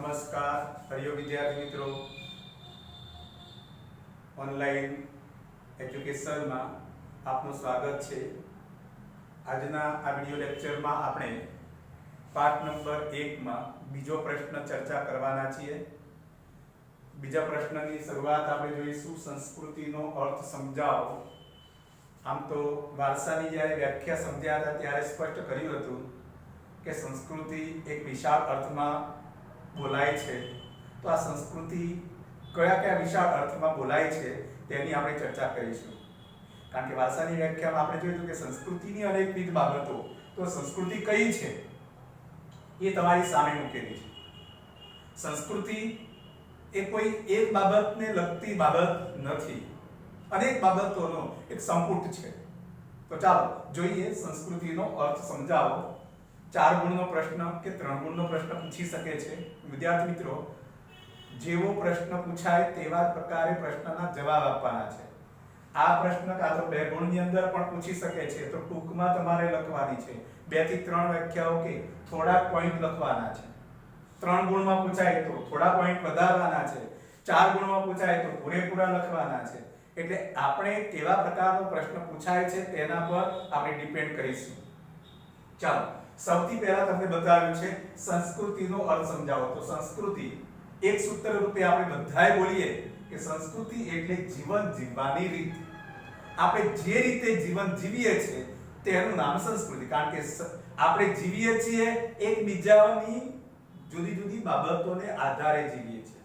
નમસ્કાર પ્રિય વિદ્યાર્થી મિત્રો, ઓનલાઈન એજ્યુકેશનમાં આપનું સ્વાગત છે। આજના આ વિડિયો લેક્ચરમાં આપણે પાઠ નંબર 1 માં બીજો પ્રશ્ન ચર્ચા કરવાના છીએ। બીજા પ્રશ્નની શરૂઆત આપણે જોઈશું, સંસ્કૃતિનો અર્થ સમજાવો। આમ તો વારસાની જ્યારે વ્યાખ્યા સમજ્યા હતા ત્યારે સ્પષ્ટ કર્યું હતું કે સંસ્કૃતિ એક વિશાળ અર્થમાં બોલાય છે। તો આ સંસ્કૃતિ કયા કયા વિશાળ અર્થમાં બોલાય છે તેની આપણે ચર્ચા કરીશું। કારણ કે વારસાની વ્યાખ્યામાં આપણે જોયું કે સંસ્કૃતિની અનેકવિધ બાબતો, તો સંસ્કૃતિ કઈ છે એ તમારી સામે મૂકેલી છે। સંસ્કૃતિ એ કોઈ એક બાબતને લગતી બાબત નથી, અનેક બાબતોનો એક સંપુટ છે। તો ચાલો જોઈએ સંસ્કૃતિનો અર્થ સમજાવો। 4 ગુણનો પ્રશ્ન કે 3 ગુણનો પ્રશ્ન પૂછી શકે છે વિદ્યાર્થી મિત્રો। જેવો પ્રશ્ન પૂછાય તેવા પ્રકારે પ્રશ્નના જવાબ આપવાના છે। આ પ્રશ્ન કાં તો 2 ગુણની અંદર પણ પૂછી શકે છે, તો ટૂંકમાં તમારે લખવાની છે। 2 થી 3 વ્યાખ્યાઓ કે થોડા પોઈન્ટ લખવાના છે। 3 ગુણમાં પૂછાય તો થોડા પોઈન્ટ વધારવાના છે। 4 ગુણમાં પૂછાય તો પૂરેપૂરા લખવાના છે। એટલે આપણે કેવા પ્રકારનો પ્રશ્ન પૂછાય છે તેના પર આપણે ડિપેન્ડ કરીશું। ચાલો સૌથી પહેલા તમને બતાવ્યું છે સંસ્કૃતિનો અર્થ સમજાવો। તો સંસ્કૃતિ એક સૂત્ર રૂપે આપણે બધાએ બોલીએ કે સંસ્કૃતિ એટલે જીવન જીવવાની રીત। આપણે જે રીતે જીવન જીવીએ છીએ તેનું નામ સંસ્કૃતિ। કારણ કે આપણે જીવીએ છીએ એકબીજાની જુદી જુદી બાબતોને આધારે જીવીએ છીએ।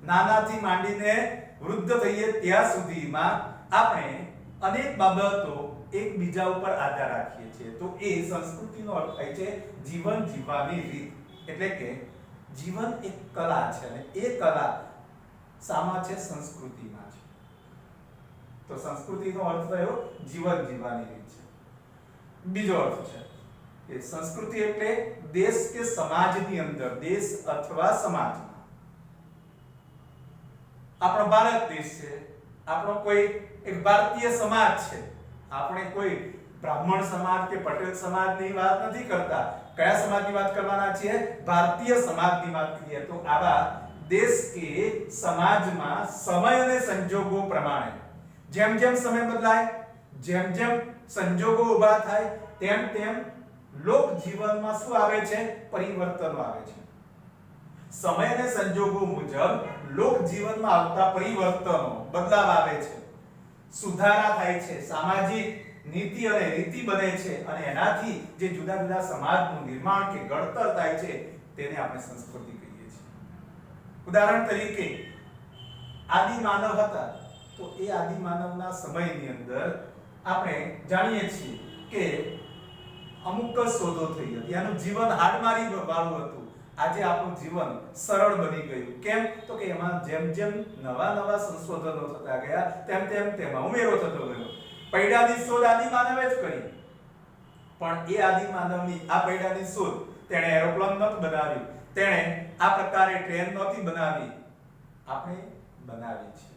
નાનાથી માંડીને વૃદ્ધ થઈએ ત્યાં સુધીમાં આપણે અનેક બાબતો એકબીજા ઉપર આધાર રાખીએ છીએ। તો એ સંસ્કૃતિનો અર્થ થાય છે જીવન જીવવાની રીત। એટલે કે જીવન એક કલા છે અને એ કલા સામા છે, સંસ્કૃતિમાં છે। તો સંસ્કૃતિનો અર્થ થયો જીવન જીવવાની રીત છે। બીજો અર્થ છે કે સંસ્કૃતિ એટલે દેશ કે સમાજની અંદર, દેશ અથવા સમાજમાં, આપણો ભારત દેશ છે, આપણો કોઈ એક ભારતીય સમાજ છે, આપણે કોઈ બ્રાહ્મણ સમાજ કે પટેલ સમાજની વાત નથી કરતા। કયા સમાજની વાત કરવાના છીએ? ભારતીય સમાજની વાત કરીએ તો આવા દેશ કે સમાજમાં સમય અને સંજોગો પ્રમાણે જેમ જેમ સમય બદલાય, જેમ જેમ સંજોગો ઊભા થાય, તેમ તેમ લોક જીવનમાં શું આવે છે? પરિવર્તનો આવે છે। સમય અને સંજોગો મુજબ લોક જીવનમાં આવતા પરિવર્તનો, બદલાવ આવે છે, સુધારા થાય છે, સામાજિક નીતિ અને રીતિ બને છે અને એનાથી જે જુદા જુદા સમાજનું નિર્માણ કે ઘડતર થાય છે તેને આપણે સંસ્કૃતિ કહીએ છીએ। ઉદાહરણ તરીકે આદિ માનવ હતા, તો એ આદિ માનવના સમયની અંદર આપણે જાણીએ છીએ કે અમુક શોધો થઈ હતી, એનું જીવન હાડમારી વાળું હતું। આજે આપણું જીવન સરળ બની ગયું। કેમ? તો કે એમાં જેમ જેમ નવા નવા સંશોધનો થતા ગયા તેમ તેમ તેમાં ઉમેરો થતો ગયો। પૈડાની શોધ આદિ માનવે જ કરી, પણ એ આદિ માનવની આ પૈડાની શોધ, તેણે એરોપ્લેન નહોતું બનાવ્યું, તેણે આ પ્રકારે ટ્રેન નહોતી બનાવી, આપણે બનાવી છે।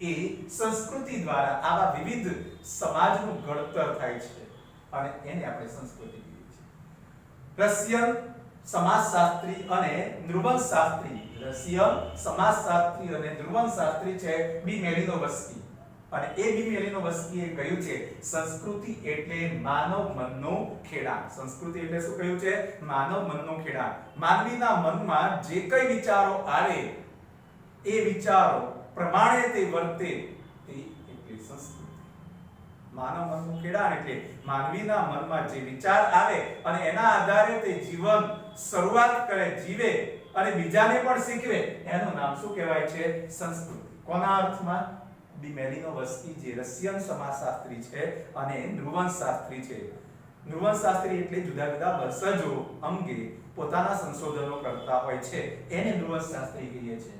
એ સંસ્કૃતિ દ્વારા આવા વિવિધ સમાજનું ઘડતર થાય છે અને એને આપણે સંસ્કૃતિ કહીએ છીએ। રશિયન સમાજશાસ્ત્રી અને નૃવંશશાસ્ત્રી, રશિયન સમાજશાસ્ત્રી અને નૃવંશશાસ્ત્રી છે બી મેલિનોવસ્કી, અને એ બી મેલિનોવસ્કીએ કહ્યું છે સંસ્કૃતિ એટલે માનવ મનનું ખેડાણ। સંસ્કૃતિ એટલે શું કહ્યું છે? માનવ મનનું ખેડાણ। માનવીના મનમાં જે કઈ વિચારો આવે એ વિચારો પ્રમાણે તે વર્તે તે એટલે સંસ્કૃતિ। માનવ મનનું ખેડાણ એટલે માનવીના મનમાં જે વિચાર આવે અને એના આધારે તે જીવન શરૂઆત કરે, જીવે અને બીજાને પણ શીખવે, એનું નામ શું કહેવાય છે? સંસ્કૃતિ। કોના અર્થમાં? બી મેલિનોવસ્કી જે રશિયન સમાજશાસ્ત્રી છે અને નૃવંશશાસ્ત્રી છે। નૃવંશશાસ્ત્રી એટલે જુદા જુદા વંશજો અંગે પોતાના સંશોધનો કરતા હોય છે, એને નૃવંશશાસ્ત્રી કહીએ છીએ।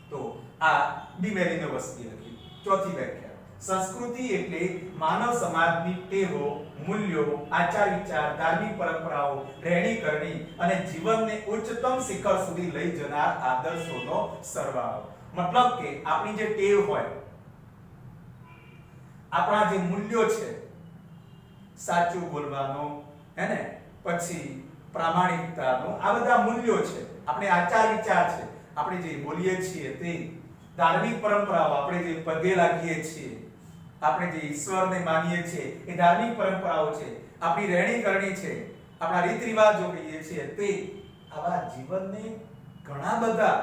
તો આ બી મેલિનોવસ્કી લખી। ચોથી વ્યાખ્યા, સંસ્કૃતિ એટલે માનવ સમાજની ટેવો, મૂલ્યો, આચાર વિચાર, ધાર્મિક પરંપરાઓ, રહેણી કરણી અને જીવનને ઉચ્ચતમ શિખર સુધી લઈ જનાર આદર્શોનો સરવાળો। મતલબ કે આપણી જે ટેવ હોય, આપણા જે મૂલ્યો છે, સાચું બોલવાનો, હે ને, પછી પ્રામાણિકતાનો આ બધા મૂલ્યો છે, આપણે આચાર વિચાર છે, આપણે જે બોલીએ છીએ તે ધાર્મિક પરંપરાઓ, આપણે જે પગે લાગીએ છીએ, આપણે જે ઈશ્વરને માનીએ છીએ એ ધાર્મિક પરંપરાઓ છે, આપણી રહેણી કરણી છે, આપણા રીત રિવાજો કહીએ છીએ તે આવા જીવનને ઘણા બધા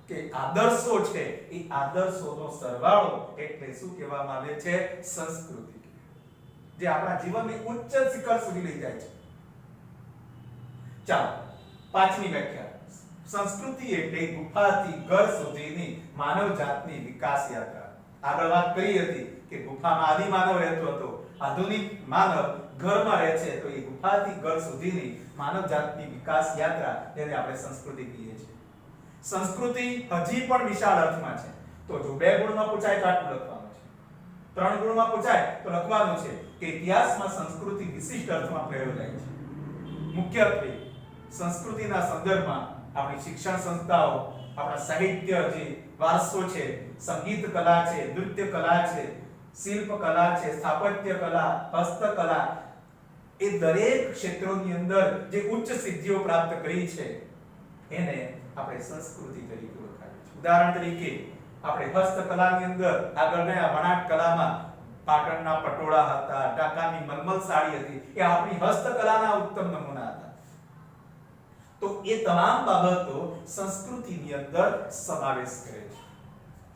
કે આદર્શો છે, એ આદર્શોનો સરવાળો એટલે શું કહેવામાં આવે છે? સંસ્કૃતિ, જે આપણા જીવનને ઉચ્ચ શિખર સુધી લઈ જાય છે. ચાલો પાંચમી વ્યાખ્યા. સંસ્કૃતિ એટલે ગુફાથી ઘર સુધીની માનવ જાતની વિકાસ યાત્રા. આગળ વાત કરી હતી કે ગુફામાં આદિ માનવ રહેતો હતો, આધુનિક માનવ ઘરમાં રહે છે, તો એ ગુફાથી ઘર સુધીની માનવ જાતની વિકાસ યાત્રા જેને આપણે સંસ્કૃતિ કહીએ છીએ. સંસ્કૃતિ હજી પણ વિશાળ અર્થમાં છે. તો જો 2 ગુણમાં પૂછાય તો આટલું લખવાનું છે, 3 ગુણમાં પૂછાય તો લખવાનું છે કે ઇતિહાસમાં સંસ્કૃતિ વિશિષ્ટ અર્થમાં પ્રયોગ થાય છે. મુખ્યત્વે સંસ્કૃતિના સંદર્ભમાં આપણી શિક્ષણ સંસ્થાઓ, આપણા સાહિત્ય જે વારસો છે, સંગીત કલા છે, નૃત્ય કલા છે, શિલ્પ કલા છે, સ્થાપત્ય કલા, હસ્તકલા, એ દરેક ક્ષેત્રોની અંદર જે ઉચ્ચ સિદ્ધિઓ પ્રાપ્ત કરી છે એને આપણે સંસ્કૃતિ તરીકે ઓળખાવીએ છીએ. ઉદાહરણ તરીકે આપણે હસ્તકલાની અંદર આગળ ગયા, વણાટ કલામાં પાટણના પટોળા હતા, ઢાકાની મલમલ સાડી હતી, એ આપણી હસ્તકલાના ઉત્તમ નમૂના હતા. તો એ તમામ બાબતો સંસ્કૃતિની અંદર સમાવેશ કરે છે.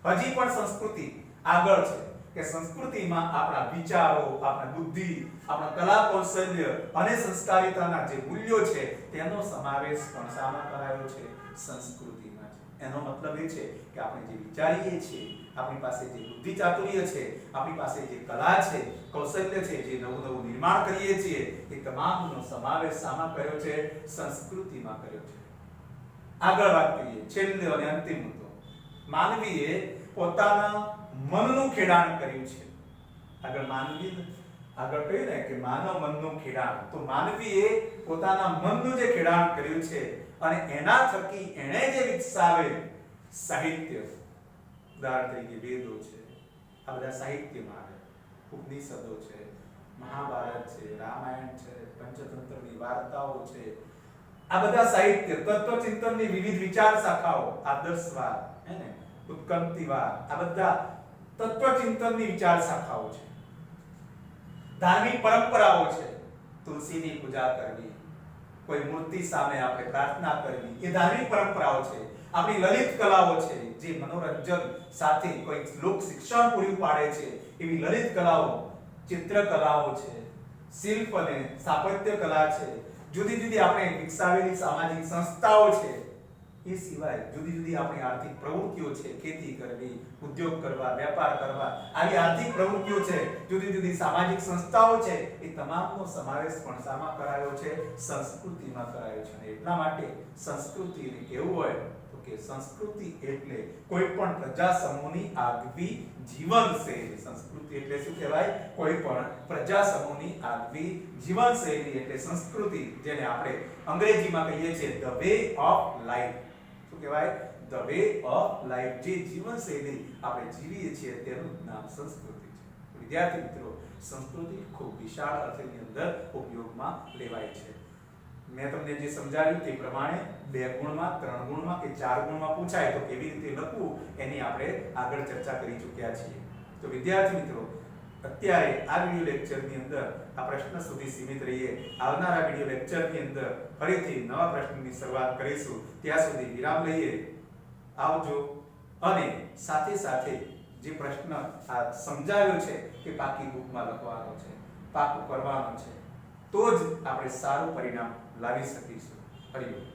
હજી પણ સંસ્કૃતિ આગળ છે કે સંસ્કૃતિમાં આપણા વિચારો, આપણા બુદ્ધિ, આપણા કલા કૌશલ્ય અને સંસ્કારિતાના જે મૂલ્યો છે તેનો સમાવેશ પણ શામાં કરાયો છે? સંસ્કૃતિમાં છે. એનો મતલબ એ છે કે આપણે જે વિચારીએ છીએ, આપણી પાસે જે બુદ્ધિ ચાતુર્ય છે, આપણી પાસે જે કલા છે, કૌશલ્ય છે, જે નવું નવું નિર્માણ કરીએ છીએ, એ તમામનો સમાવેશ શામાં કર્યો છે? સંસ્કૃતિમાં કર્યો છે. આગળ વાત કરીએ, છેલ્લો અને અંતિમ મુદ્દો. માનવીએ પોતાના મનનું ખેડાણ કર્યું છે. આગળ કહ્યું ને કે માનવ મનનું ખેડાણ, તો માનવીએ પોતાના મનનું જે ખેડાણ કર્યું છે અને એના થકી એણે જે વિકસાવેલ સાહિત્ય, ઉદાહરણ તરીકે વેદો છે, આ બધા સાહિત્યમાં આવે, ઉપનિષદો છે, મહાભારત છે, રામાયણ છે, પંચતંત્રની વાર્તાઓ છે, આ બધા સાહિત્ય, તત્વચિંતનની વિવિધ વિચાર શાખાઓ, આદર્શવાદ, હે ને, ઉત્ક્રાંતિવાદ, આ બધા તત્વચિંતનની વિચાર શાખાઓ છે. ધાર્મિક પરંપરાઓ છે, તુલસીની પૂજા કરવી, કોઈ મૂર્તિ સામે આપણે પ્રાર્થના કરવી, એ ધાર્મિક પરંપરાઓ છે. આપણી લલિત કલાઓ છે, જે મનોરંજન સાથે કોઈ લોક શિક્ષણ પૂરું પાડે છે, એવી લલિત કલાઓ, ચિત્ર કલાઓ છે, શિલ્પ અને સ્થાપત્ય કલા છે, જુદી જુદી આપણે વિકસાવેલી સામાજિક સંસ્થાઓ છે, એ સિવાય જુદી જુદી આપણી આર્થિક પ્રવૃત્તિઓ છે, ખેતી કરવી, ઉદ્યોગ કરવા, વેપાર કરવા, આવી આર્થિક પ્રવૃત્તિઓ છે, જુદી જુદી સામાજિક સંસ્થાઓ છે, એ તમામનો સમાવેશ પણ શામાં કરાયો છે? સંસ્કૃતિમાં કરાયો છે. અને એટલા માટે સંસ્કૃતિને કેવું હોય તો કે સંસ્કૃતિ એટલે કોઈ પણ પ્રજા સમૂહની આગવી જીવનશૈલી. સંસ્કૃતિ એટલે શું કહેવાય? કોઈ પણ પ્રજા સમૂહની આગવી જીવનશૈલી એટલે સંસ્કૃતિ, જેને આપણે અંગ્રેજીમાં કહીએ છીએ ધ વે ઓફ લાઈફ. શું કહેવાય? ધ વે ઓફ લાઈફ, જે જીવનશૈલી આપણે જીવીએ છીએ તેનું નામ સંસ્કૃતિ છે. વિદ્યાર્થી મિત્રો, સંસ્કૃતિ ખૂબ વિશાળ અર્થની અંદર ઉપયોગમાં લેવાય છે. મેં તમને જે સમજાવ્યું તે પ્રમાણે 2 ગુણમાં, 3 ગુણમાં કે 4 ગુણમાં પૂછાય તો કેવી રીતે લખવું એની આપણે આગળ ચર્ચા કરી ચૂક્યા છીએ. તો વિદ્યાર્થી મિત્રો, અત્યારે આ વિડિયો લેક્ચરની અંદર આ પ્રશ્ન સુધી સીમિત રહીએ. આવનારા વિડિયો લેક્ચરની અંદર ફરીથી નવા પ્રશ્નની શરૂઆત કરીશું. ત્યાં સુધી વિરામ લઈએ. આવજો. અને સાથે સાથે જે પ્રશ્ન આ સમજાવ્યો છે કે પાકી બુકમાં લખવાનો છે, પાકું કરવાનું છે, તો જ આપણે સારું પરિણામ લાવી શકીશું. હરિ બોલ.